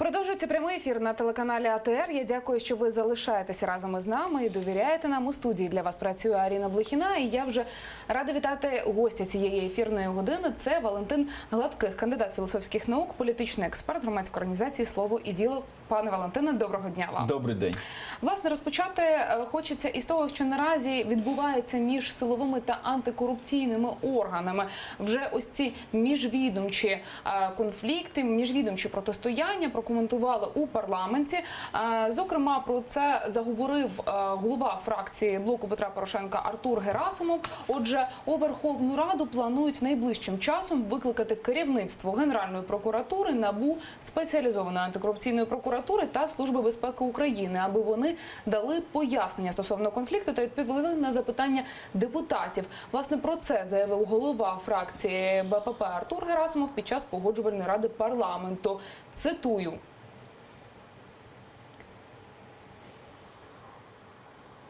Продовжується прямий ефір на телеканалі АТР. Я дякую, що ви залишаєтеся разом із нами і довіряєте нам. У студії для вас працює Аріна Блохіна. І я вже рада вітати гостя цієї ефірної години. Це Валентин Гладких, кандидат філософських наук, політичний експерт громадської організації «Слово і діло». Пане Валентине, доброго дня вам. Добрий день. Власне, розпочати хочеться із того, що наразі відбувається між силовими та антикорупційними органами. Вже ось ці міжвідомчі конфлікти, міжвідомчі протистояння прокоментували у парламенті. Зокрема, про це заговорив голова фракції блоку Петра Порошенка Артур Герасимов. Отже, у Верховну Раду планують найближчим часом викликати керівництво Генеральної прокуратури, НАБУ, спеціалізованої антикорупційної прокуратури та Служби безпеки України, аби вони дали пояснення стосовно конфлікту та відповіли на запитання депутатів. Власне, про це заявив голова фракції БПП Артур Герасимов під час погоджувальної ради парламенту. Цитую.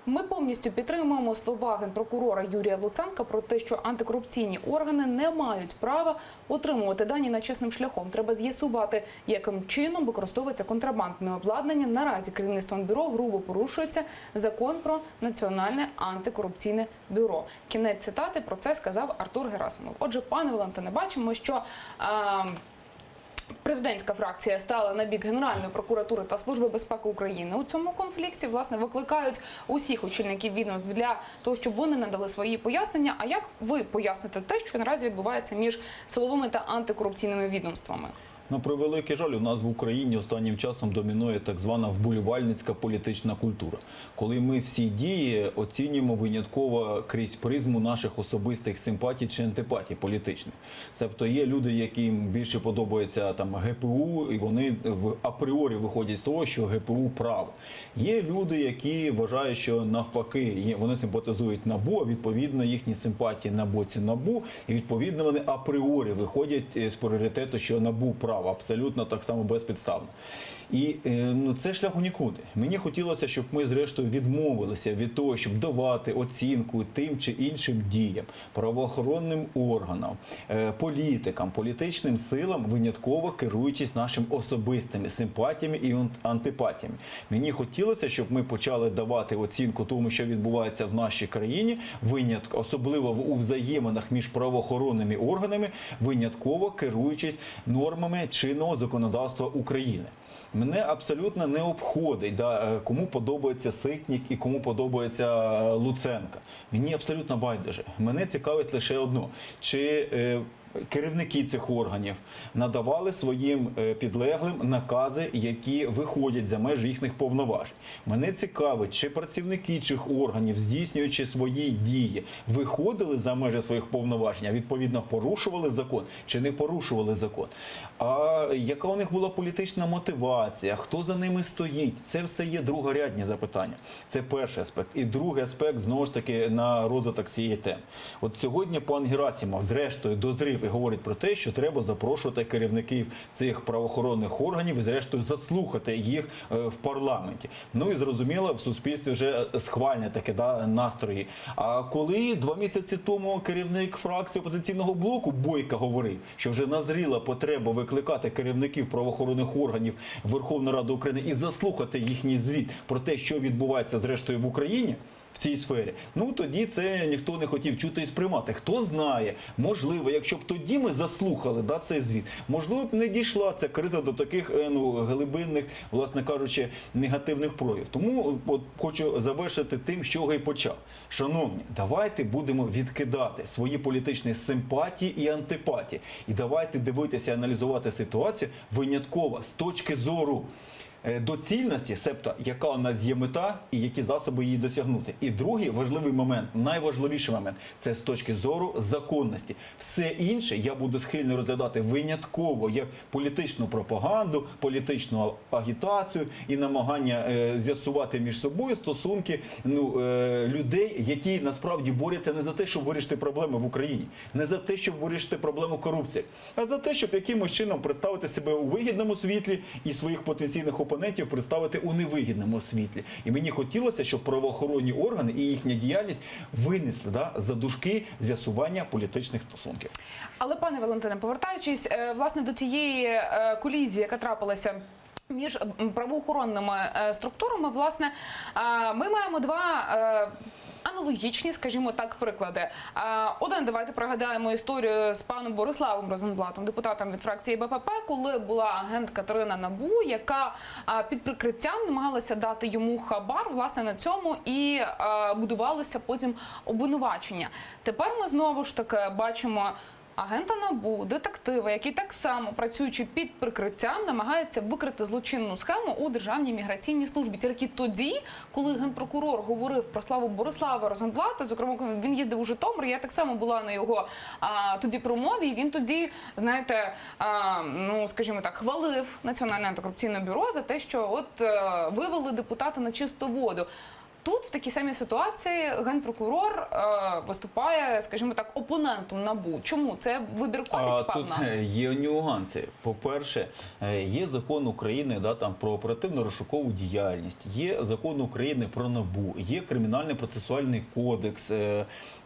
Ми повністю підтримуємо слова генпрокурора Юрія Луценка про те, що антикорупційні органи не мають права отримувати дані нечесним шляхом. Треба з'ясувати, яким чином використовується контрабандне обладнання. Наразі керівництвом бюро грубо порушується закон про Національне антикорупційне бюро. Кінець цитати, про це сказав Артур Герасимов. Отже, пане Валентине, бачимо, що президентська фракція стала на бік Генеральної прокуратури та Служби безпеки України. У цьому конфлікті, власне, викликають усіх очільників відомств для того, щоб вони надали свої пояснення. А як ви поясните те, що наразі відбувається між силовими та антикорупційними відомствами? На превеликий жаль, у нас в Україні останнім часом домінує так звана вболівальницька політична культура. Коли ми всі дії оцінюємо винятково крізь призму наших особистих симпатій чи антипатій політичних. Тобто є люди, яким більше подобається там ГПУ, і вони апріорі виходять з того, що ГПУ право. Є люди, які вважають, що навпаки, вони симпатизують НАБУ, а відповідно їхні симпатії на боці НАБУ, і відповідно вони апріорі виходять з пріоритету, що НАБУ право. Абсолютно так само безпідставно. І це шлях у нікуди. Мені хотілося, щоб ми зрештою відмовилися від того, щоб давати оцінку тим чи іншим діям, правоохоронним органам, політикам, політичним силам, винятково керуючись нашими особистими симпатіями і антипатіями. Мені хотілося, щоб ми почали давати оцінку тому, що відбувається в нашій країні, особливо у взаєминах між правоохоронними органами, винятково керуючись нормами чинного законодавства України. Мене абсолютно не обходить, кому подобається Ситник і кому подобається Луценка. Мені абсолютно байдуже. Мене цікавить лише одно. Чи керівники цих органів надавали своїм підлеглим накази, які виходять за межі їхніх повноважень. Мене цікавить, чи працівники цих органів, здійснюючи свої дії, виходили за межі своїх повноважень, а відповідно порушували закон, чи не порушували закон. А яка у них була політична мотивація, хто за ними стоїть, це все є другорядні запитання. Це перший аспект. І другий аспект, знову ж таки, на розвиток цієї теми. От сьогодні пан Герасимов, зрештою, дозрів і говорить про те, що треба запрошувати керівників цих правоохоронних органів і, зрештою, заслухати їх в парламенті. Ну і, зрозуміло, в суспільстві вже схвальні такі настрої. А коли 2 місяці тому керівник фракції опозиційного блоку Бойко говорив, що вже назріла потреба викликати керівників правоохоронних органів Верховної Ради України і заслухати їхній звіт про те, що відбувається, зрештою, в Україні, в цій сфері, ну тоді це ніхто не хотів чути і сприймати. Хто знає, можливо, якщо б тоді ми заслухали цей звіт, можливо б не дійшла ця криза до таких глибинних, власне кажучи, негативних проявів. Тому хочу завершити тим, з чого і почав. Шановні, давайте будемо відкидати свої політичні симпатії і антипатії. І давайте дивитися і аналізувати ситуацію винятково з точки зору доцільності, себто яка у нас є мета і які засоби її досягнути. І другий важливий момент, найважливіший момент, це з точки зору законності. Все інше я буду схильний розглядати винятково як політичну пропаганду, політичну агітацію і намагання з'ясувати між собою стосунки людей, які насправді борються не за те, щоб вирішити проблеми в Україні, не за те, щоб вирішити проблему корупції, а за те, щоб якимось чином представити себе у вигідному світлі і своїх потенційних опонентів представити у невигідному світлі. І мені хотілося, щоб правоохоронні органи і їхня діяльність винесли за дужки з'ясування політичних стосунків. Але, пане Валентине, повертаючись, власне, до тієї колізії, яка трапилася між правоохоронними структурами, власне, ми маємо два аналогічні, скажімо так, приклади. Один, давайте пригадаємо історію з паном Бориславом Розенблатом, депутатом від фракції БПП, коли була агент Катерина НАБУ, яка під прикриттям намагалася дати йому хабар, власне, на цьому і будувалося потім обвинувачення. Тепер ми знову ж таки бачимо агента НАБУ, детектива, які так само, працюючи під прикриттям, намагаються викрити злочинну схему у Державній міграційній службі. Тільки тоді, коли генпрокурор говорив про славу Борислава Розенблата, зокрема, він їздив у Житомир, я так само була на його тоді промові, і він тоді, знаєте, ну, скажімо так, хвалив Національне антикорупційне бюро за те, що от вивели депутата на чисту воду. Тут, в такій самій ситуації, генпрокурор виступає, скажімо так, опонентом НАБУ. Чому? Це вибірковість, певна? Тут є нюанси. По-перше, є закон України, да, там, про оперативно-розшукову діяльність, є закон України про НАБУ, є Кримінальний процесуальний кодекс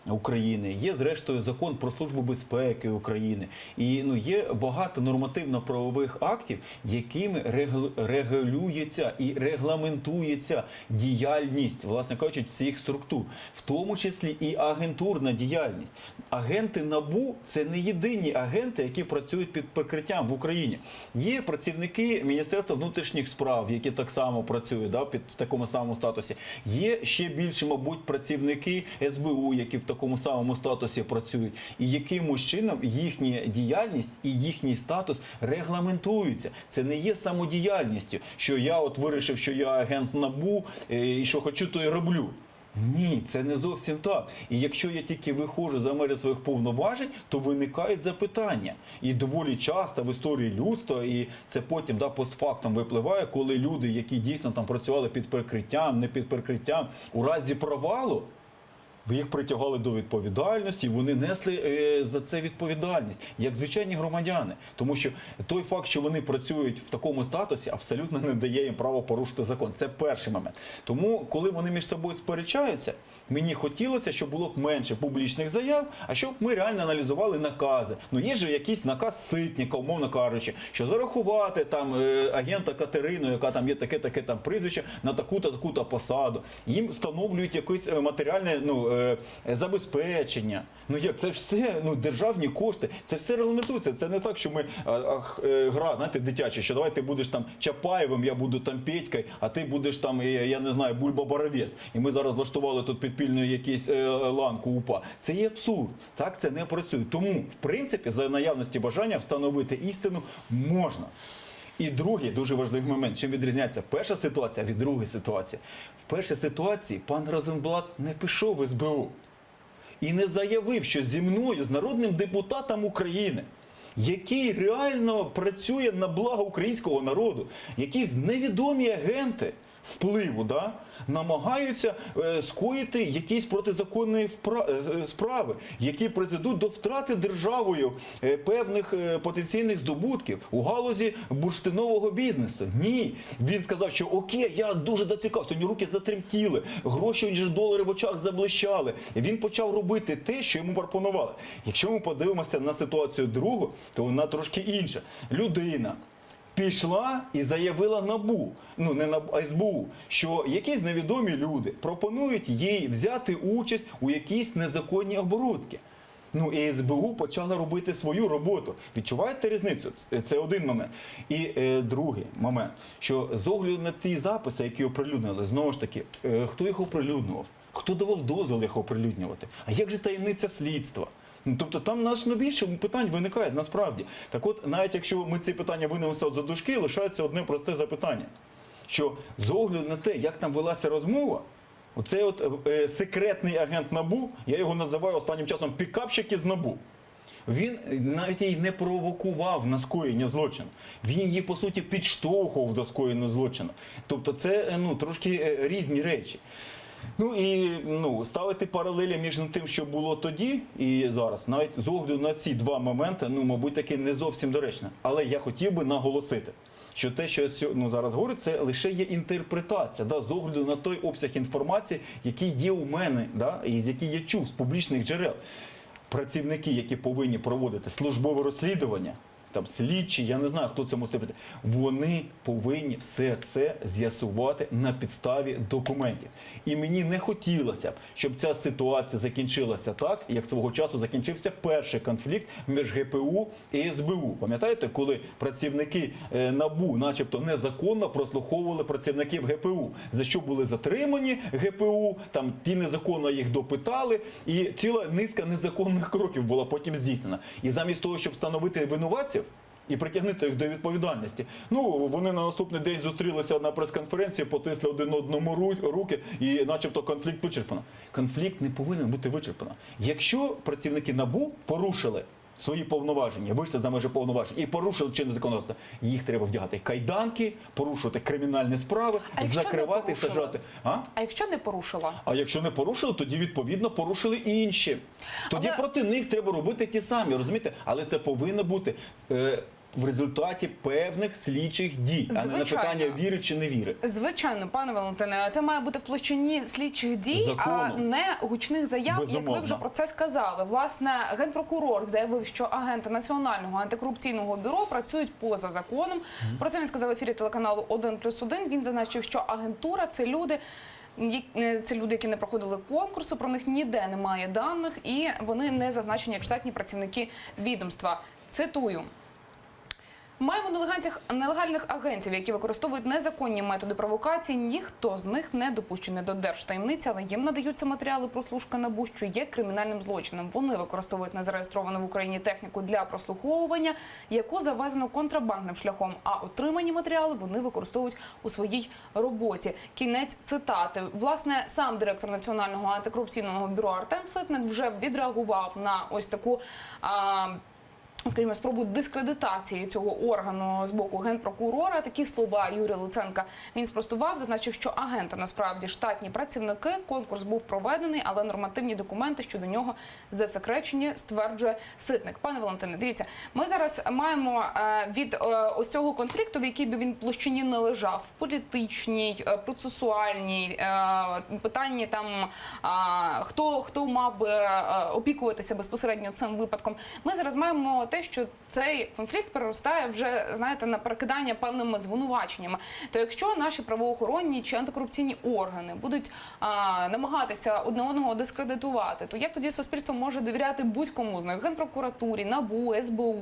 України, є, зрештою, закон про Службу безпеки України. І ну, є багато нормативно-правових актів, якими регулюється і регламентується діяльність, власне кажучи, цих структур, в тому числі і агентурна діяльність. Агенти НАБУ – це не єдині агенти, які працюють під прикриттям в Україні. Є працівники Міністерства внутрішніх справ, які так само працюють, да, в такому самому статусі. Є ще більше, мабуть, працівники СБУ, які в такому самому статусі працюють. І якимось чином їхня діяльність і їхній статус регламентуються. Це не є самодіяльністю, що я от вирішив, що я агент НАБУ і що хочу, то і роблю. Ні, це не зовсім так. І якщо я тільки виходжу за межі своїх повноважень, то виникають запитання. І доволі часто в історії людства, і це потім постфактум випливає, коли люди, які дійсно там працювали під прикриттям, не під прикриттям, у разі провалу, їх притягали до відповідальності, і вони несли за це відповідальність, як звичайні громадяни. Тому що той факт, що вони працюють в такому статусі, абсолютно не дає їм право порушити закон. Це перший момент. Тому, коли вони між собою сперечаються, мені хотілося, щоб було б менше публічних заяв, а щоб ми реально аналізували накази. Ну, є ж якийсь наказ Ситника, умовно кажучи, що зарахувати там агента Катерину, яка там є таке-таке там прізвище, на таку-то, таку-то посаду. Їм встановлюють якесь матеріальне, забезпечення. Ну як, це ж все, державні кошти, це все регламентується. Це не так, що ми гра, знаєте, дитяча, що давай ти будеш там Чапаєвим, я буду там Петькою, а ти будеш там, я не знаю, Бульба-Боровець. І ми зараз влаштували тут підпільну якусь ланку УПА. Це є абсурд. Так це не працює. Тому, в принципі, за наявності бажання встановити істину можна. І другий дуже важливий момент, чим відрізняється перша ситуація від другої ситуації. В першій ситуації пан Розенблат не пішов в СБУ і не заявив, що зі мною, з народним депутатом України, який реально працює на благо українського народу, якісь невідомі агенти впливу, намагаються скоїти якісь протизаконні справи, які призведуть до втрати державою певних потенційних здобутків у галузі бурштинового бізнесу. Ні. Він сказав, що окей, я дуже зацікавився, сьогодні руки затремтіли, гроші, ніж долари в очах заблищали. Він почав робити те, що йому пропонували. Якщо ми подивимося на ситуацію другу, то вона трошки інша. Людина пішла і заявила НАБУ, не на СБУ, що якісь невідомі люди пропонують їй взяти участь у якійсь незаконній оборудці. І СБУ почала робити свою роботу. Відчуваєте різницю? Це один момент. І другий момент, що з огляду на ті записи, які оприлюднили, знову ж таки, хто їх оприлюднював? Хто давав дозвіл їх оприлюднювати? А як же таємниця слідства? Тобто там значно більше питань виникає насправді. Так от, навіть якщо ми ці питання винесемо за дужки, лишається одне просте запитання. Що з огляду на те, як там велася розмова, оцей секретний агент НАБУ, я його називаю останнім часом пікапщик із НАБУ, він навіть її не провокував на скоєння злочину. Він її, по суті, підштовхував до скоєння злочину. Тобто це трошки різні речі. Ставити паралелі між тим, що було тоді і зараз, навіть з огляду на ці два моменти, мабуть, таки не зовсім доречно. Але я хотів би наголосити, що те, що я зараз говорю, це лише є інтерпретація, з огляду на той обсяг інформації, який є у мене, і з який я чув з публічних джерел. Працівники, які повинні проводити службове розслідування, там слідчі, я не знаю, хто це може бути. Вони повинні все це з'ясувати на підставі документів. І мені не хотілося б, щоб ця ситуація закінчилася так, як свого часу закінчився перший конфлікт між ГПУ і СБУ. Пам'ятаєте, коли працівники НАБУ начебто незаконно прослуховували працівників ГПУ, за що були затримані ГПУ, там ті незаконно їх допитали, і ціла низка незаконних кроків була потім здійснена. І замість того, щоб встановити винуватців і притягнути їх до відповідальності, ну, вони на наступний день зустрілися на прес-конференції, потисли один одному руки і начебто конфлікт вичерпано. Конфлікт не повинен бути вичерпано. Якщо працівники НАБУ порушили свої повноваження, вийшли за межі повноважень і порушили чинне законодавство, їх треба вдягати кайданки, порушувати кримінальні справи, закривати, саджати. А якщо не порушила? А якщо не порушили, тоді відповідно порушили і інші. Тоді проти них треба робити ті самі, розумієте? Але це повинно бути в результаті певних слідчих дій, а не на питання віри чи не віри. Звичайно, пане Валентине, це має бути в площині слідчих дій, а не гучних заяв, Безумовно. як ви вже про це сказали. Власне, генпрокурор заявив, що агенти Національного антикорупційного бюро працюють поза законом. Про це він сказав в ефірі телеканалу «1+1». Він зазначив, що агентура – це люди, які не проходили конкурсу, про них ніде немає даних, і вони не зазначені як штатні працівники відомства. Цитую. Маємо нелегальних агентів, які використовують незаконні методи провокації. Ніхто з них не допущений до держтаємниці, але їм надаються матеріали прослушки НАБУ, що є кримінальним злочином. Вони використовують незареєстровану в Україні техніку для прослуховування, яку завезено контрабандним шляхом, а отримані матеріали вони використовують у своїй роботі. Кінець цитати. Власне, сам директор Національного антикорупційного бюро Артем Ситник вже відреагував на ось таку скажімо, спробу дискредитації цього органу з боку генпрокурора. Такі слова Юрія Луценка він спростував, зазначив, що агенти насправді штатні працівники, конкурс був проведений, але нормативні документи щодо нього засекречені, стверджує Ситник. Пане Валентине, дивіться, ми зараз маємо від ось цього конфлікту, в якій би він площині не лежав, політичній, процесуальній, питанні там, хто мав би опікуватися безпосередньо цим випадком. Ми зараз маємо те, що цей конфлікт переростає вже, знаєте, на перекидання певними звинуваченнями. То якщо наші правоохоронні чи антикорупційні органи будуть намагатися одне одного дискредитувати, то як тоді суспільство може довіряти будь-кому з них? Генпрокуратурі, НАБУ, СБУ?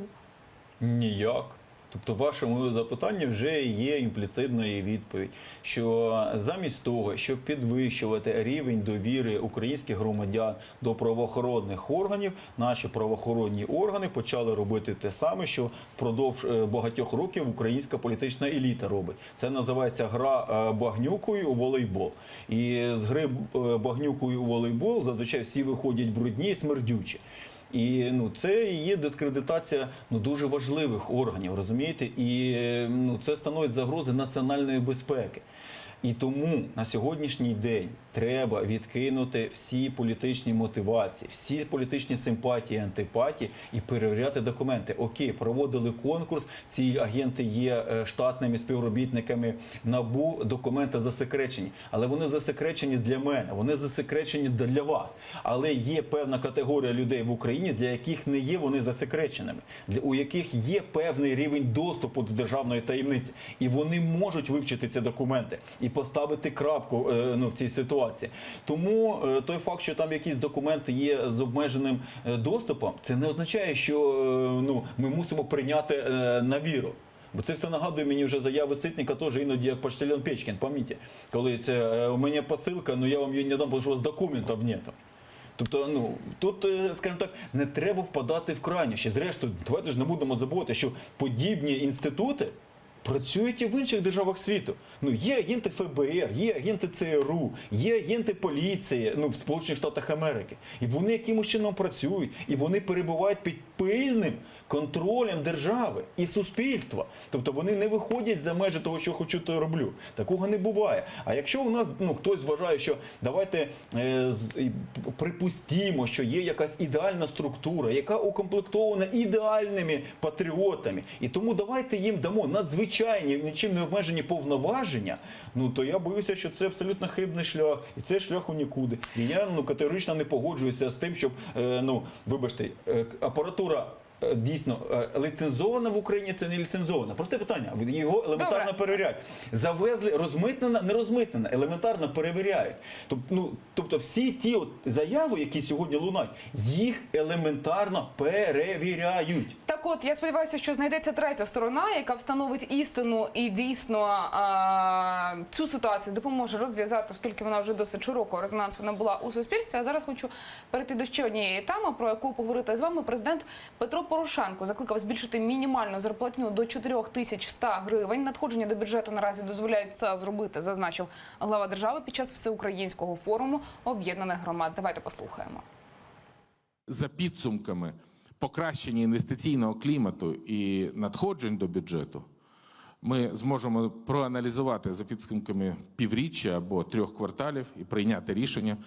Ніяк. Тобто в вашому запитанні вже є імпліцитна відповідь, що замість того, щоб підвищувати рівень довіри українських громадян до правоохоронних органів, наші правоохоронні органи почали робити те саме, що впродовж багатьох років українська політична еліта робить. Це називається гра багнюкою у волейбол. І з гри багнюкою у волейбол зазвичай всі виходять брудні і смердючі. І це і є дискредитація дуже важливих органів, розумієте? І це становить загрози національної безпеки. І тому на сьогоднішній день треба відкинути всі політичні мотивації, всі політичні симпатії, антипатії і перевіряти документи. Окей, проводили конкурс, ці агенти є штатними співробітниками НАБУ, документи засекречені. Але вони засекречені для мене, вони засекречені для вас. Але є певна категорія людей в Україні, для яких не є вони засекреченими, у яких є певний рівень доступу до державної таємниці. І вони можуть вивчити ці документи і поставити крапку в цій ситуації. Тому той факт, що там якісь документи є з обмеженим доступом, це не означає, що ми мусимо прийняти на віру. Бо це все нагадує мені вже заяви Ситника, теж іноді як почтальон Печкін, пам'ятаєте? Коли це у мене посилка, але я вам її не дам, тому що у вас документів немає. Тобто, тут, скажімо так, не треба впадати в крайнощі. Зрештою, давайте ж не будемо забувати, що подібні інститути працюють і в інших державах світу. Є агенти ФБР, є агенти ЦРУ, є агенти поліції в Сполучених Штатах Америки. І вони якимось чином працюють, і вони перебувають під пильним контролем держави і суспільства. Тобто вони не виходять за межі того, що хочу, то роблю. Такого не буває. А якщо у нас хтось вважає, що давайте припустімо, що є якась ідеальна структура, яка укомплектована ідеальними патріотами, і тому давайте їм дамо надзвичайні, нічим не обмежені повноваження, то я боюся, що це абсолютно хибний шлях, і це шлях у нікуди. І я категорично не погоджуюся з тим, щоб, вибачте, апаратура дійсно ліцензована в Україні, це не ліцензована. Просте питання. Його елементарно Добре. перевіряють. Завезли, розмитнена, не розмитнена, елементарно перевіряють. Тобто всі ті заяви, які сьогодні лунають, їх елементарно перевіряють. Так от, я сподіваюся, що знайдеться третя сторона, яка встановить істину і дійсно цю ситуацію допоможе розв'язати, оскільки вона вже досить широкого резонансу набула у суспільстві. А зараз хочу перейти до ще однієї теми, про яку поговорити з вами. Президент Петро Порошенко закликав збільшити мінімальну зарплатню до 4100 гривень. Надходження до бюджету наразі дозволяють це зробити, зазначив глава держави під час всеукраїнського форуму об'єднаних громад. Давайте послухаємо. За підсумками покращення інвестиційного клімату і надходжень до бюджету, ми зможемо проаналізувати за підсумками півріччя або 3 кварталів і прийняти рішення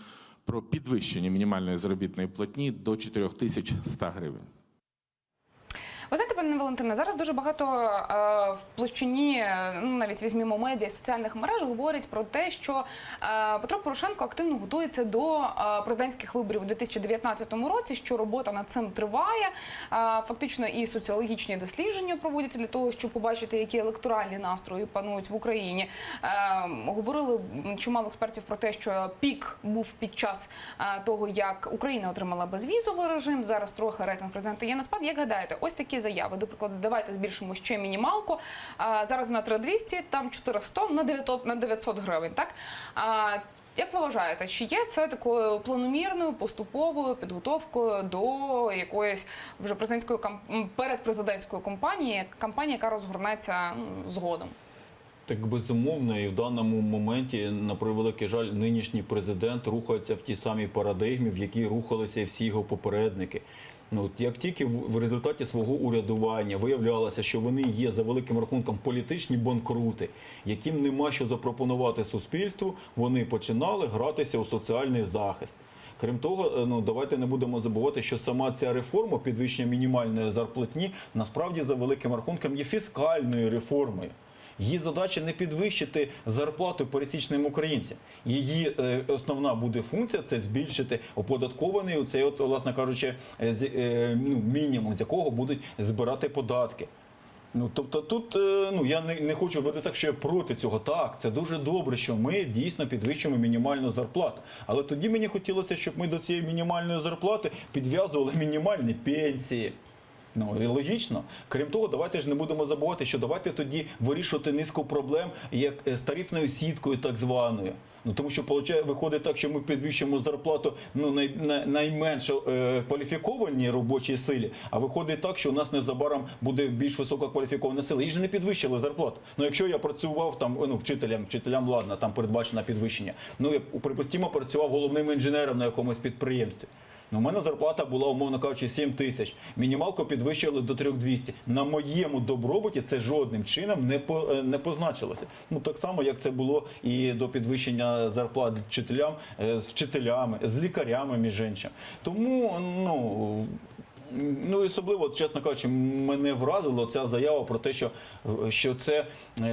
про підвищення мінімальної заробітної платні до 4100 гривень. Ви знаєте, пане Валентине, зараз дуже багато в площині, навіть візьмімо медіа, соціальних мереж, говорять про те, що Петро Порошенко активно готується до президентських виборів у 2019 році, що робота над цим триває. Фактично і соціологічні дослідження проводяться для того, щоб побачити, які електоральні настрої панують в Україні. Говорили чимало експертів про те, що пік був під час того, як Україна отримала безвізовий режим. Зараз трохи рейтинг президента є на спад. Як гадаєте, ось такі заяви, до прикладу, давайте збільшимо ще мінімалку. Зараз вона 3200, там 400 на 900 гривень. Так? Як ви вважаєте, чи є це такою планомірною, поступовою підготовкою до якоїсь вже передпрезидентської кампанії, яка розгорнеться згодом? Так безумовно, і в даному моменті, на превеликий жаль, нинішній президент рухається в тій самій парадигмі, в якій рухалися і всі його попередники. Як тільки в результаті свого урядування виявлялося, що вони є за великим рахунком політичні банкрути, яким нема що запропонувати суспільству, вони починали гратися у соціальний захист. Крім того, давайте не будемо забувати, що сама ця реформа підвищення мінімальної зарплатні насправді за великим рахунком є фіскальною реформою. Її задача не підвищити зарплату пересічним українцям. Її основна буде функція – це збільшити оподаткований оцей, власне кажучи, мінімум, з якого будуть збирати податки. Тобто тут я не хочу говорити так, що я проти цього. Так, це дуже добре, що ми дійсно підвищуємо мінімальну зарплату. Але тоді мені хотілося, щоб ми до цієї мінімальної зарплати підв'язували мінімальні пенсії. І логічно. Крім того, давайте ж не будемо забувати, що давайте тоді вирішувати низку проблем, як з тарифною сіткою так званою. Тому що виходить так, що ми підвищуємо зарплату найменш кваліфікованій робочій силі, а виходить так, що у нас незабаром буде більш висококваліфікована сила. Їй ж не підвищили зарплату. Якщо я працював там, вчителям ладно, там передбачено підвищення. Я, припустимо, працював головним інженером на якомусь підприємстві. У мене зарплата була, умовно кажучи, 7 тисяч. Мінімалку підвищили до 3200. На моєму добробуті це жодним чином не позначилося. Так само, як це було і до підвищення зарплат вчителям, з вчителями, з лікарями, між іншим. Тому, і особливо, чесно кажучи, мене вразила ця заява про те, що це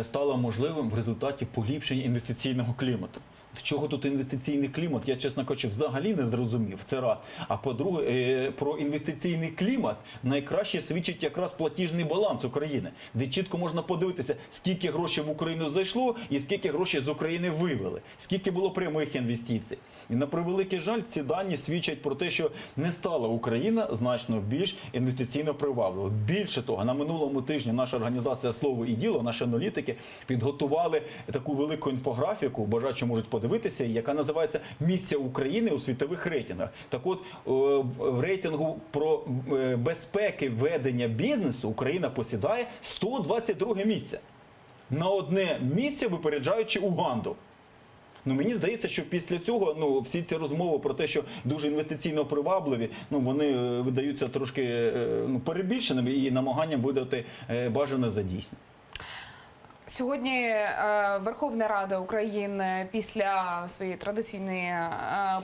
стало можливим в результаті поліпшення інвестиційного клімату. В чого тут інвестиційний клімат, я, чесно кажучи, взагалі не зрозумів, це раз. А по-друге, про інвестиційний клімат найкраще свідчить якраз платіжний баланс України, де чітко можна подивитися, скільки грошей в Україну зайшло і скільки грошей з України вивели, скільки було прямих інвестицій. І на превеликий жаль, ці дані свідчать про те, що не стала Україна значно більш інвестиційно привабливою. Більше того, на минулому тижні наша організація «Слово і діло», наші аналітики підготували таку велику інфографіку, бажаючі можуть подивитися, яка називається «Місце України у світових рейтингах». Так от, в рейтингу про безпеки ведення бізнесу Україна посідає 122 місце. На одне місце випереджаючи Уганду. Мені здається, що після цього всі ці розмови про те, що дуже інвестиційно привабливі, вони видаються трошки перебільшеними і намаганням видати бажане за дійсне. Сьогодні Верховна Рада України після своєї традиційної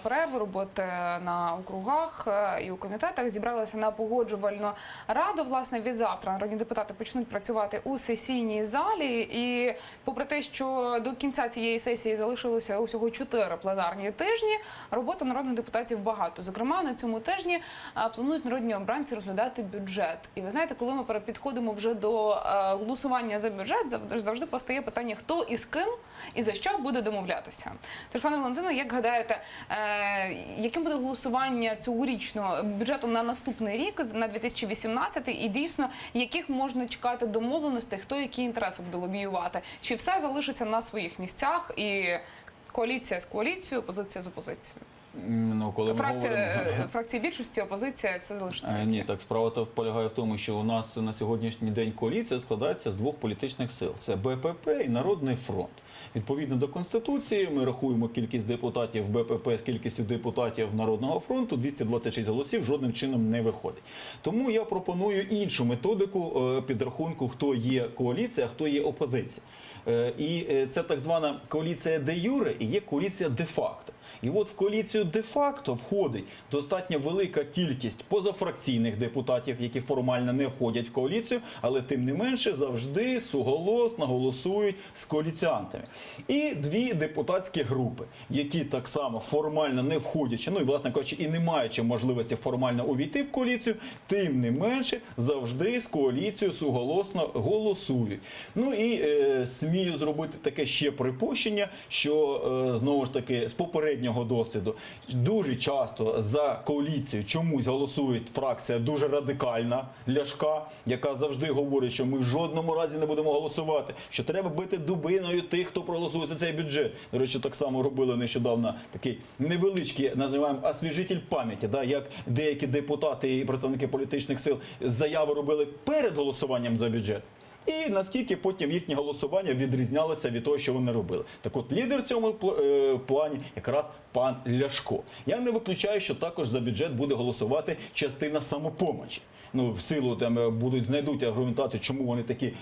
перерви роботи на округах і у комітетах зібралася на погоджувальну раду. Власне, від завтра народні депутати почнуть працювати у сесійній залі. І попри те, що до кінця цієї сесії залишилося усього 4 пленарні тижні, роботи народних депутатів багато. Зокрема, на цьому тижні планують народні обранці розглядати бюджет. І ви знаєте, коли ми підходимо вже до голосування за бюджет, завжди постає питання, хто і з ким і за що буде домовлятися. Тож, пане Валентине, як гадаєте, яким буде голосування цьогорічного бюджету на наступний рік, на 2018, і дійсно, яких можна чекати домовленостей, хто які інтереси буде лобіювати? Чи все залишиться на своїх місцях і коаліція з коаліцією, опозиція з опозицією? Ну, коли ми говоримо... Фракції більшості, опозиція, все залишиться. Ні, так справа полягає в тому, що у нас на сьогоднішній день коаліція складається з 2 політичних сил. Це БПП і Народний фронт. Відповідно до Конституції, ми рахуємо кількість депутатів БПП з кількістю депутатів Народного фронту, 226 голосів жодним чином не виходить. Тому я пропоную іншу методику підрахунку, хто є коаліція, а хто є опозиція. І це так звана коаліція де-юре і є коаліція де-факто. І от в коаліцію де-факто входить достатньо велика кількість позафракційних депутатів, які формально не входять в коаліцію, але тим не менше завжди суголосно голосують з коаліціантами. І 2 депутатські групи, які так само формально не входячи, ну і, власне кажучи, і не маючи можливості формально увійти в коаліцію, тим не менше завжди з коаліцією суголосно голосують. Ну і смію зробити таке ще припущення, що, знову ж таки, з попереднього досвіду дуже часто за коаліцію чомусь голосує фракція дуже радикальна Ляшка, яка завжди говорить, що ми в жодному разі не будемо голосувати, що треба бити дубиною тих, хто проголосує за цей бюджет. До речі, так само робили нещодавно такий невеличкий, називаємо, освіжитель пам'яті, да, як деякі депутати і представники політичних сил заяви робили перед голосуванням за бюджет. І наскільки потім їхнє голосування відрізнялося від того, що вони робили. Так от лідер в цьому плані якраз пан Ляшко. Я не виключаю, що також за бюджет буде голосувати частина «Самопомочі». Ну, в силу там знайдуть аргументацію, чому вони такі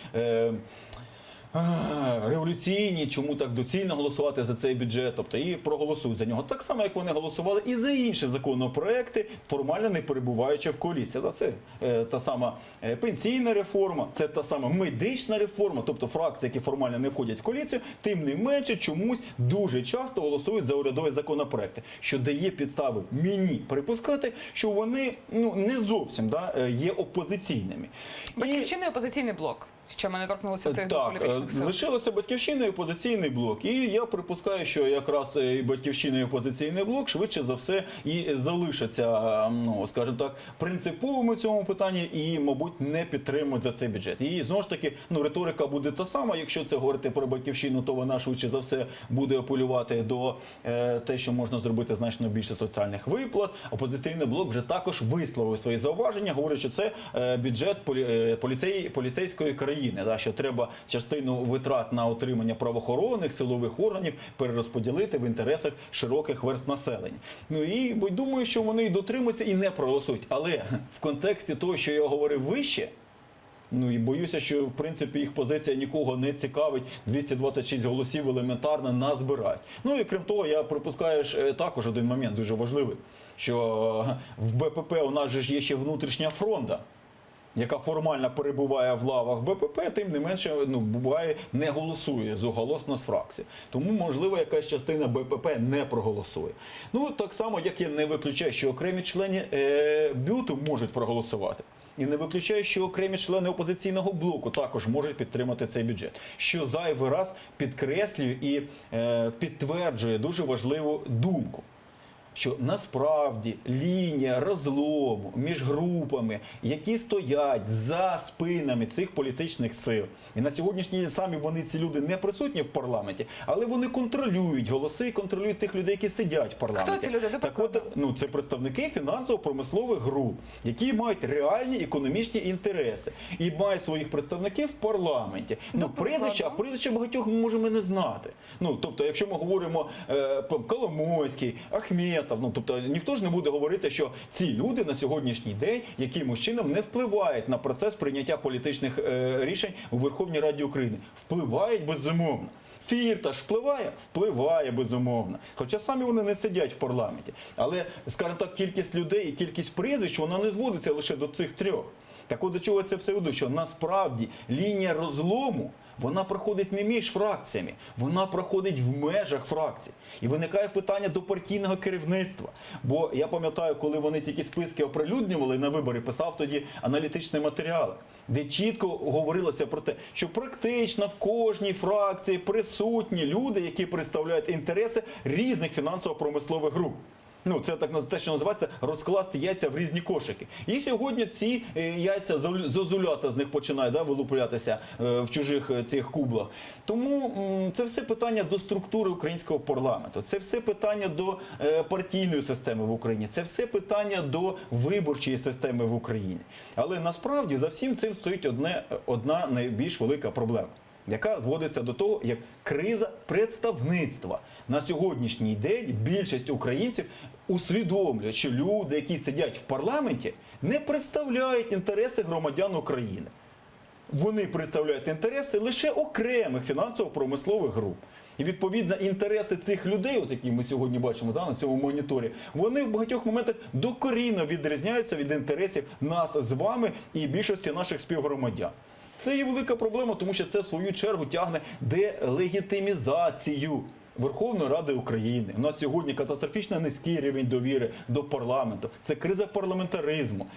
революційні, чому так доцільно голосувати за цей бюджет, тобто і проголосують за нього. Так само, як вони голосували і за інші законопроекти, формально не перебуваючи в коаліції. Це та сама пенсійна реформа, це та сама медична реформа, тобто фракції, які формально не входять в коаліцію, тим не менше чомусь дуже часто голосують за урядові законопроекти, що дає підстави мені припускати, що вони не зовсім є опозиційними. Батьківщина і опозиційний блок. Що ми не торкнулися цих двох політичних сил. Лишилося Батьківщина і опозиційний блок. І я припускаю, що якраз і Батьківщина, і опозиційний блок швидше за все і залишаться, скажімо так, принциповими в цьому питанні і, мабуть, не підтримують за цей бюджет. І знову ж таки, риторика буде та сама. Якщо це говорити про Батьківщину, то вона швидше за все буде апелювати до те, що можна зробити значно більше соціальних виплат. Опозиційний блок вже також висловив свої зауваження, говорить, що це бюджет поліцейської країни. Що треба частину витрат на отримання правоохоронних, силових органів перерозподілити в інтересах широких верств населення. Ну і думаю, що вони дотримуються і не проголосують. Але в контексті того, що я говорив вище, і боюся, що в принципі їх позиція нікого не цікавить, 226 голосів елементарно назбирають. Ну і крім того, я припускаю також один момент дуже важливий, що в БПП у нас же є ще внутрішня фронта, яка формально перебуває в лавах БПП, тим не менше, буває, не голосує зоголосно з фракції. Тому, можливо, якась частина БПП не проголосує. Так само, як я не виключаю, що окремі члени БЮТу можуть проголосувати. І не виключаю, що окремі члени опозиційного блоку також можуть підтримати цей бюджет. Що зайвий раз підкреслює і підтверджує дуже важливу думку. Що насправді лінія розлому між групами, які стоять за спинами цих політичних сил. І на сьогоднішній день самі ці люди не присутні в парламенті, але вони контролюють голоси, контролюють тих людей, які сидять в парламенті. Хто ці люди? Так от, це представники фінансово-промислових груп, які мають реальні економічні інтереси і мають своїх представників в парламенті. Прізвища багатьох ми можемо не знати. Тобто, якщо ми говоримо Коломойський, Ахметов, моментів, ну, тобто ніхто ж не буде говорити, що ці люди на сьогоднішній день якимось чином не впливають на процес прийняття політичних рішень у Верховній Раді України. Впливають безумовно. Фірташ впливає? Впливає, безумовно. Хоча самі вони не сидять в парламенті. Але, скажімо так, кількість людей і кількість прізвищ, вона не зводиться лише до цих трьох. Так от до чого це все веду? Що насправді лінія розлому, вона проходить не між фракціями, вона проходить в межах фракцій. І виникає питання до партійного керівництва. Бо я пам'ятаю, коли вони тільки списки оприлюднювали на вибори, писав тоді аналітичні матеріали, де чітко говорилося про те, що практично в кожній фракції присутні люди, які представляють інтереси різних фінансово-промислових груп. Ну, це так те, що називається розкласти яйця в різні кошики. І сьогодні ці яйця зозулята з них починають вилуплятися в чужих цих кублах. Тому це все питання до структури українського парламенту, це все питання до партійної системи в Україні, це все питання до виборчої системи в Україні. Але насправді за всім цим стоїть одна найбільш велика проблема, яка зводиться до того, як криза представництва. На сьогоднішній день більшість українців усвідомлює, що люди, які сидять в парламенті, не представляють інтереси громадян України. Вони представляють інтереси лише окремих фінансово-промислових груп. І, відповідно, інтереси цих людей, от які ми сьогодні бачимо на цьому моніторі, вони в багатьох моментах докорінно відрізняються від інтересів нас з вами і більшості наших співгромадян. Це є велика проблема, тому що це в свою чергу тягне делегітимізацію Верховної Ради України. У нас сьогодні катастрофічно низький рівень довіри до парламенту. Це криза парламентаризму.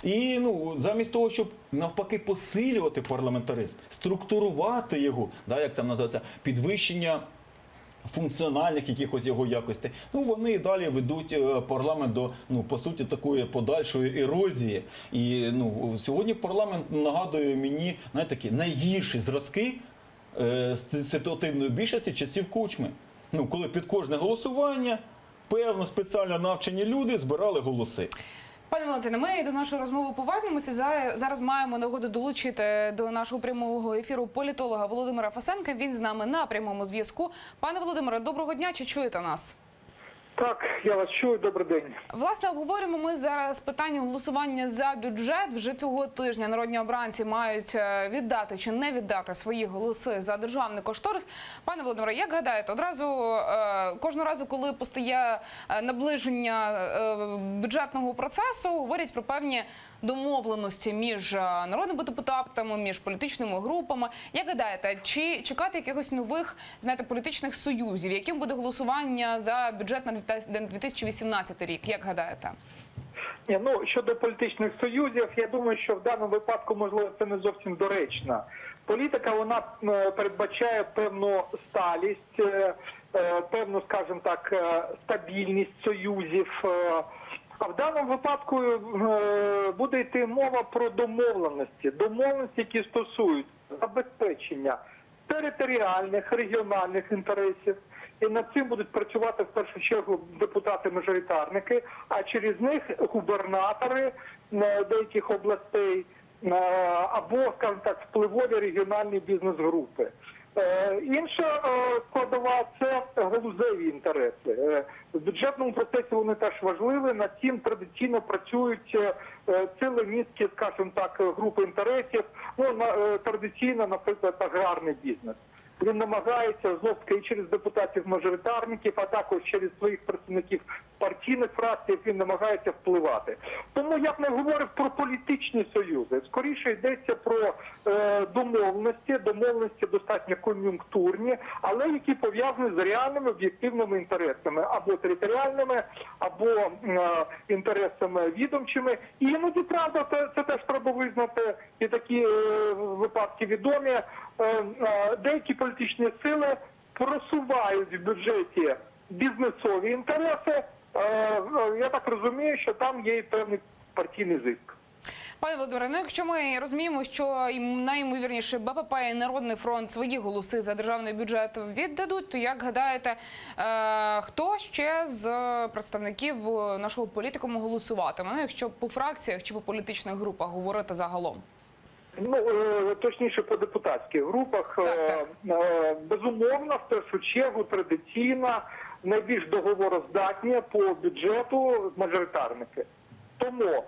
І замість того, щоб навпаки посилювати парламентаризм, структурувати його, як там називається, підвищення функціональних якихось його якостей, вони далі ведуть парламент до, по суті, такої подальшої ерозії. І сьогодні парламент нагадує мені, такі найгірші зразки ситуативної більшості часів Кучми. Коли під кожне голосування певно спеціально навчені люди збирали голоси. Пане Валентине, ми до нашої розмови повернемося. Зараз маємо нагоду долучити до нашого прямого ефіру політолога Володимира Фасенка. Він з нами на прямому зв'язку. Пане Володимире, доброго дня. Чи чуєте нас? Так, я вас чую. Добрий день. Власне, обговорюємо ми зараз питання голосування за бюджет. Вже цього тижня народні обранці мають віддати чи не віддати свої голоси за державний кошторис. Пане Володимире, як гадаєте, кожного разу, коли постає наближення бюджетного процесу, говорять про певні домовленості між народними депутатами, між політичними групами. Як гадаєте, чи чекати якихось нових, політичних союзів? Яким буде голосування за бюджет на 2018 рік? Як гадаєте? Щодо політичних союзів, я думаю, що в даному випадку, можливо, це не зовсім доречно. Політика, вона передбачає певну сталість, певну, скажімо так, стабільність союзів. А в даному випадку буде йти мова про домовленості, які стосуються забезпечення територіальних, регіональних інтересів. І над цим будуть працювати в першу чергу депутати-мажоритарники, а через них губернатори деяких областей або, скажімо так, впливові регіональні бізнес-групи. Інша складова – це галузеві інтереси. В бюджетному процесі вони теж важливі, над цим традиційно працюють цілі низки, скажімо так, групи інтересів, традиційно, наприклад, аграрний бізнес. Він намагається, знову-таки, і через депутатів-мажоритарників, а також через своїх представників партійних фракцій, він намагається впливати. Тому я б не говорив про політичні союзи. Скоріше йдеться про домовленості достатньо кон'юнктурні, але які пов'язані з реальними об'єктивними інтересами, або територіальними, або інтересами відомчими. І іноді, правда, це теж треба визнати, і такі випадки відомі. Деякі політичні сили просувають в бюджеті бізнесові інтереси. Я так розумію, що там є і певний партійний зиск. Пане Володимире, якщо ми розуміємо, що найімовірніше БПП і Народний фронт свої голоси за державний бюджет віддадуть, то як гадаєте, хто ще з представників нашого політикуму голосуватиме? Якщо по фракціях чи по політичних групах говорити загалом? Точніше, по депутатських групах. Так. Безумовно, в першу чергу, традиційна, найбільш договороздатні по бюджету мажоритарники. Тому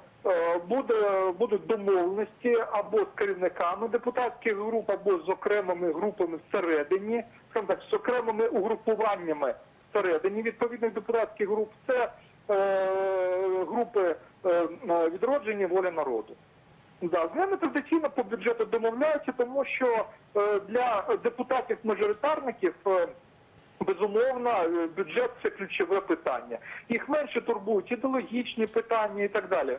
будуть домовленості або з керівниками депутатських груп, або з окремими групами всередині, скажімо так, з окремими угрупуваннями всередині відповідних депутатських груп. Це групи «Відродження», «Воля народу». Да, з ними традиційно по бюджету домовляються, тому що для депутатів-мажоритарників безумовно бюджет – це ключове питання. Їх менше турбують ідеологічні питання і так далі.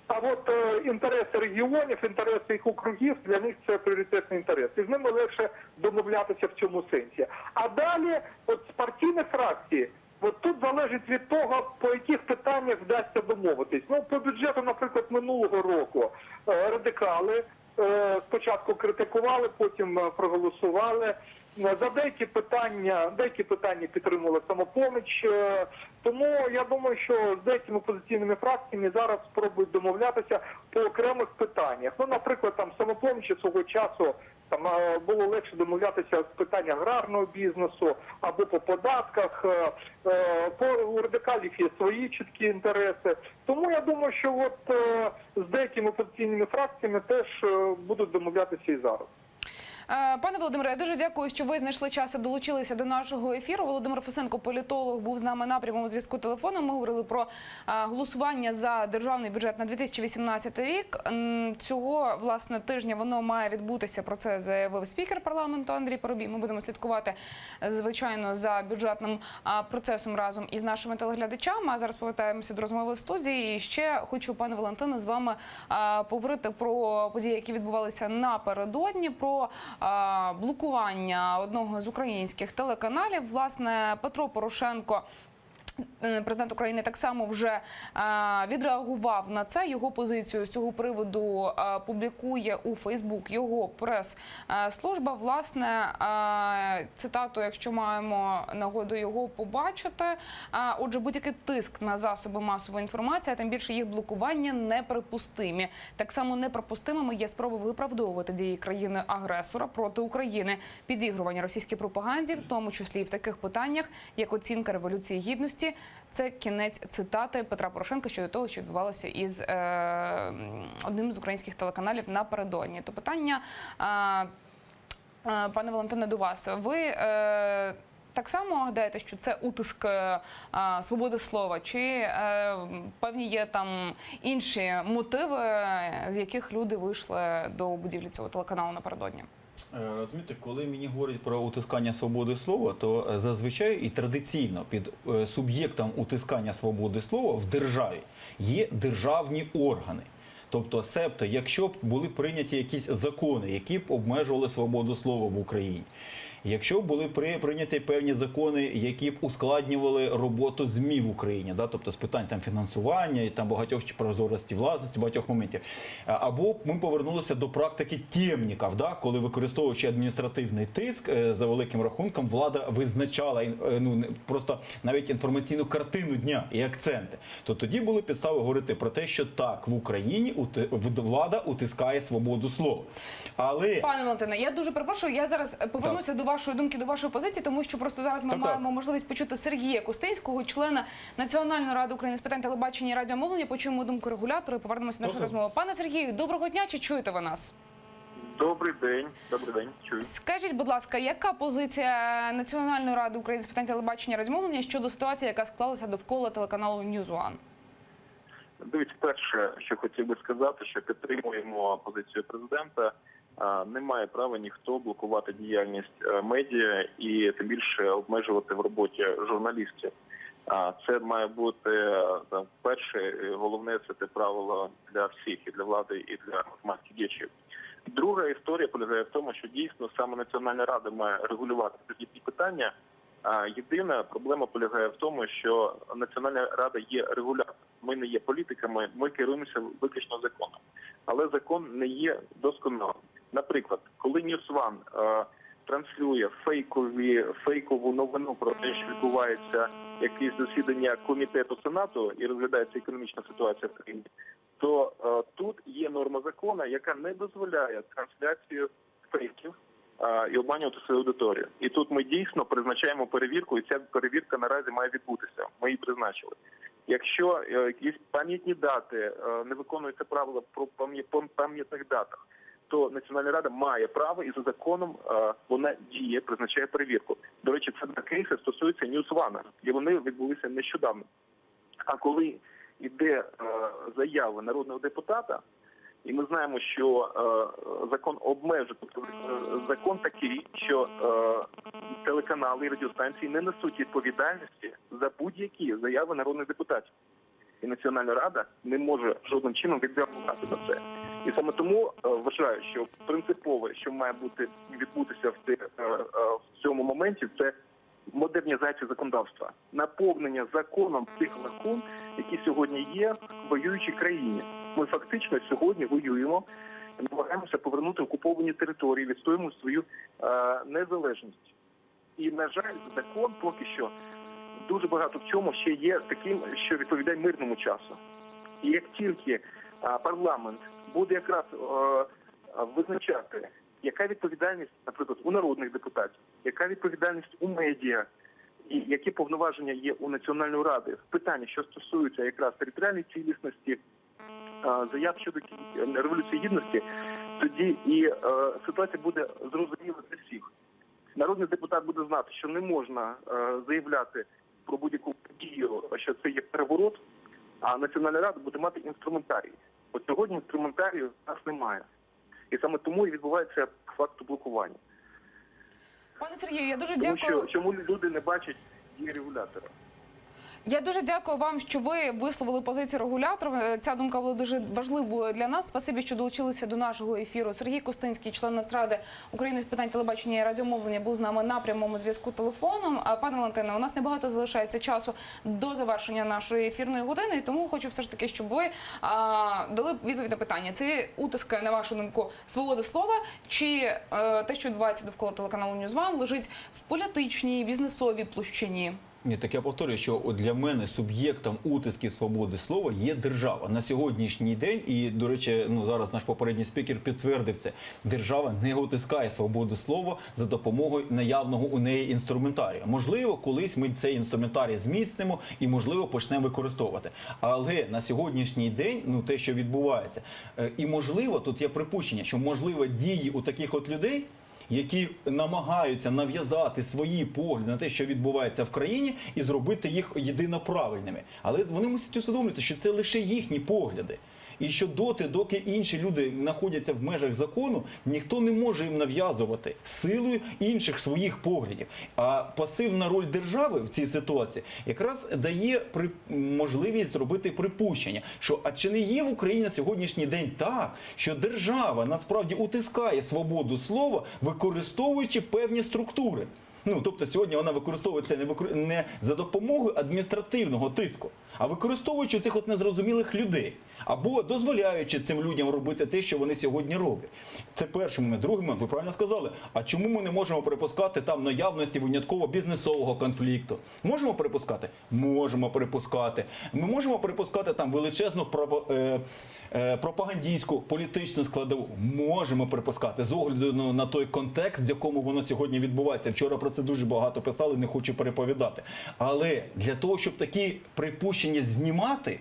А от інтереси регіонів, інтереси їх округів, для них це пріоритетний інтерес. І з ними легше домовлятися в цьому сенсі. А далі, от з партійних фракцій, от тут залежить від того, по яких питаннях вдасться домовитись. Ну, по бюджету, наприклад, минулого року радикали спочатку критикували, потім проголосували. За деякі питання підтримувала «Самопоміч». Тому я думаю, що з деякими опозиційними фракціями зараз спробують домовлятися по окремих питаннях. Ну, наприклад, там «Самопомічі» свого часу там було легше домовлятися з питань аграрного бізнесу або по податках. У радикалів є свої чіткі інтереси. Тому я думаю, що от з деякими опозиційними фракціями теж будуть домовлятися і зараз. Пане Володимире, я дуже дякую, що ви знайшли час і долучилися до нашого ефіру. Володимир Фесенко, політолог, був з нами на прямому зв'язку телефоном. Ми говорили про голосування за державний бюджет на 2018 рік. Цього, власне, тижня воно має відбутися, про це заявив спікер парламенту Андрій Парубій. Ми будемо слідкувати, звичайно, за бюджетним процесом разом із нашими телеглядачами. А зараз повертаємося до розмови в студії. І ще хочу, пане Валентине, з вами поговорити про події, які відбувалися напередодні, про блокування одного з українських телеканалів. Власне, Петро Порошенко, президент України, так само вже відреагував на це. Його позицію з цього приводу публікує у Фейсбук його прес-служба. Власне, цитату, якщо маємо нагоду його побачити. Отже, будь-який тиск на засоби масової інформації, а тим більше їх блокування, неприпустимі. Так само неприпустимими є спроби виправдовувати дії країни-агресора проти України, підігрування російській пропаганді, в тому числі і в таких питаннях, як оцінка Революції Гідності. Це кінець цитати Петра Порошенка щодо того, що відбувалося із одним з українських телеканалів напередодні. То питання, пане Валентине, до вас. Ви так само гадаєте, що це утиск свободи слова? Чи певні є там інші мотиви, з яких люди вийшли до будівлі цього телеканалу напередодні? Розумієте, коли мені говорять про утискання свободи слова, то зазвичай і традиційно під суб'єктом утискання свободи слова в державі є державні органи. Тобто, себто, якщо б були прийняті якісь закони, які б обмежували свободу слова в Україні, якщо б були прийняті певні закони, які б ускладнювали роботу ЗМІ в Україні, да, тобто з питань там фінансування і там багатьох прозорості власності, багатьох моментів, або ми повернулися до практики темників, да, коли використовуючи адміністративний тиск, за великим рахунком влада визначала просто навіть інформаційну картину дня і акценти, то тоді були підстави говорити про те, що так, в Україні влада утискає свободу слова. Але... Пане Валентине, я дуже перепрошую, я зараз повернуся до вашої думки, до вашої позиції, тому що просто зараз ми маємо можливість почути Сергія Костинського, члена Національної ради України з питань телебачення і радіомовлення. Почуємо думку регулятора і повернемося до нашої розмови. Пане Сергію, доброго дня, чи чуєте ви нас? Добрий день, чую. Скажіть, будь ласка, яка позиція Національної ради України з питань телебачення і радіомовлення щодо ситуації, яка склалася довкола телеканалу News One? Дивіться, перше, що хотів би сказати, що підтримуємо позицію президента. Не має права ніхто блокувати діяльність медіа і тим більше обмежувати в роботі журналістів. Це має бути перше, головне – це те правило для всіх, і для влади, і для громадських діячів. Друга історія полягає в тому, що дійсно саме Національна рада має регулювати ці питання. Єдина проблема полягає в тому, що Національна рада є регулятором. Ми не є політиками, ми керуємося виключно законом. Але закон не є досконалим. Наприклад, коли News One транслює фейкову новину про те, що відбувається якесь засідання комітету Сенату і розглядається економічна ситуація в країні, то тут є норма закону, яка не дозволяє трансляцію фейків і обманювати свою аудиторію. І тут ми дійсно призначаємо перевірку, і ця перевірка наразі має відбутися. Ми її призначили. Якщо якісь пам'ятні дати, не виконуються правила про пам'ятних датах, то Національна рада має право і за законом вона діє, призначає перевірку. До речі, це два кейси стосуються NewsOne, і вони відбулися нещодавно. А коли йде заява народного депутата, і ми знаємо, що закон обмежує, тобто закон такий, що телеканали і радіостанції не несуть відповідальності за будь-які заяви народних депутатів. І Національна рада не може жодним чином відреагувати на це. І саме тому вважаю, що принципове, що має відбутися в цьому моменті, це модернізація законодавства, наповнення законом тих лакун, які сьогодні є в воюючій країні. Ми фактично сьогодні воюємо, намагаємося повернути окуповані території, відстоюємо свою незалежність. І, на жаль, закон поки що дуже багато в чому ще є таким, що відповідає мирному часу. І як тільки парламент буде якраз визначати, яка відповідальність, наприклад, у народних депутатів, яка відповідальність у медіа, і які повноваження є у Національної ради в питанні, що стосуються якраз територіальної цілісності, заяв щодо Революції Гідності, тоді і ситуація буде зрозуміла для всіх. Народний депутат буде знати, що не можна заявляти про будь-яку подію, що це є переворот, а Національна рада буде мати інструментарій. От сьогодні інструментарію в нас немає. І саме тому і відбувається факт блокування. Пане Сергію, я дуже Тому дякую. що чому люди не бачать дії регулятора? Я дуже дякую вам, що ви висловили позицію регулятора. Ця думка була дуже важливою для нас. Спасибі, що долучилися до нашого ефіру. Сергій Костинський, член Нацради України з питань телебачення і радіомовлення, був з нами на прямому зв'язку телефоном. Пане Валентине, у нас небагато залишається часу до завершення нашої ефірної години, і тому хочу все ж таки, щоб ви дали відповідь на питання. Це утиск, на вашу думку, свободи слова, чи те, що відбувається довкола телеканалу NewsOne, лежить в політичній, бізнесовій площині? Ні, так я повторюю, що для мене суб'єктом утисків свободи слова є держава. На сьогоднішній день, і, до речі, зараз наш попередній спікер підтвердив це, держава не утискає свободу слова за допомогою наявного у неї інструментарію. Можливо, колись ми цей інструментарій зміцнимо і, можливо, почнемо використовувати. Але на сьогоднішній день, те, що відбувається, і, можливо, тут є припущення, що, можливо, дії у таких от людей, які намагаються нав'язати свої погляди на те, що відбувається в країні, і зробити їх єдиноправильними. Але вони мусять усвідомлювати, що це лише їхні погляди. І що доки інші люди знаходяться в межах закону, ніхто не може їм нав'язувати силою інших своїх поглядів. А пасивна роль держави в цій ситуації якраз дає можливість зробити припущення, що а чи не є в Україні на сьогоднішній день так, що держава насправді утискає свободу слова, використовуючи певні структури. Тобто сьогодні вона використовується не за допомогою адміністративного тиску, а використовуючи цих от незрозумілих людей. Або дозволяючи цим людям робити те, що вони сьогодні роблять. Це перший момент. Другий момент, ви правильно сказали, а чому ми не можемо припускати там наявності винятково бізнесового конфлікту? Можемо припускати? Можемо припускати. Ми можемо припускати там величезну пропагандистську, політичну складову? Можемо припускати з огляду на той контекст, в якому воно сьогодні відбувається. Вчора про це дуже багато писали, не хочу переповідати. Але для того, щоб такі припущення знімати,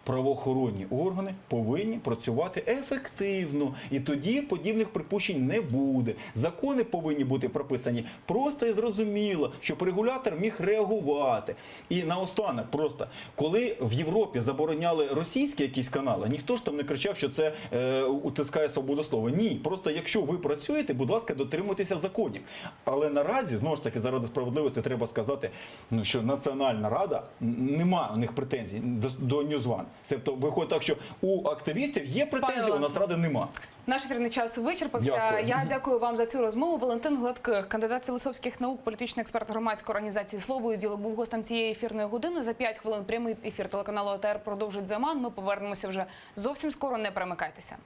правоохоронні органи повинні працювати ефективно. І тоді подібних припущень не буде. Закони повинні бути прописані просто і зрозуміло, щоб регулятор міг реагувати. І наостанок просто, коли в Європі забороняли російські якісь канали, ніхто ж там не кричав, що це утискає свободу слова. Ні, просто якщо ви працюєте, будь ласка, дотримуйтеся законів. Але наразі, знову ж таки, заради справедливості треба сказати, що Національна рада, немає у них претензій до NewsOne. Тобто виходить так, що у активістів є претензії, у Нацради нема. Наш ефірний час вичерпався. Дякую. Я дякую вам за цю розмову. Валентин Гладких, кандидат філософських наук, політичний експерт громадської організації «Слово і діло», був гостем цієї ефірної години. За 5 хвилин прямий ефір телеканалу АТR продовжить «Заман». Ми повернемося вже зовсім скоро. Не перемикайтеся.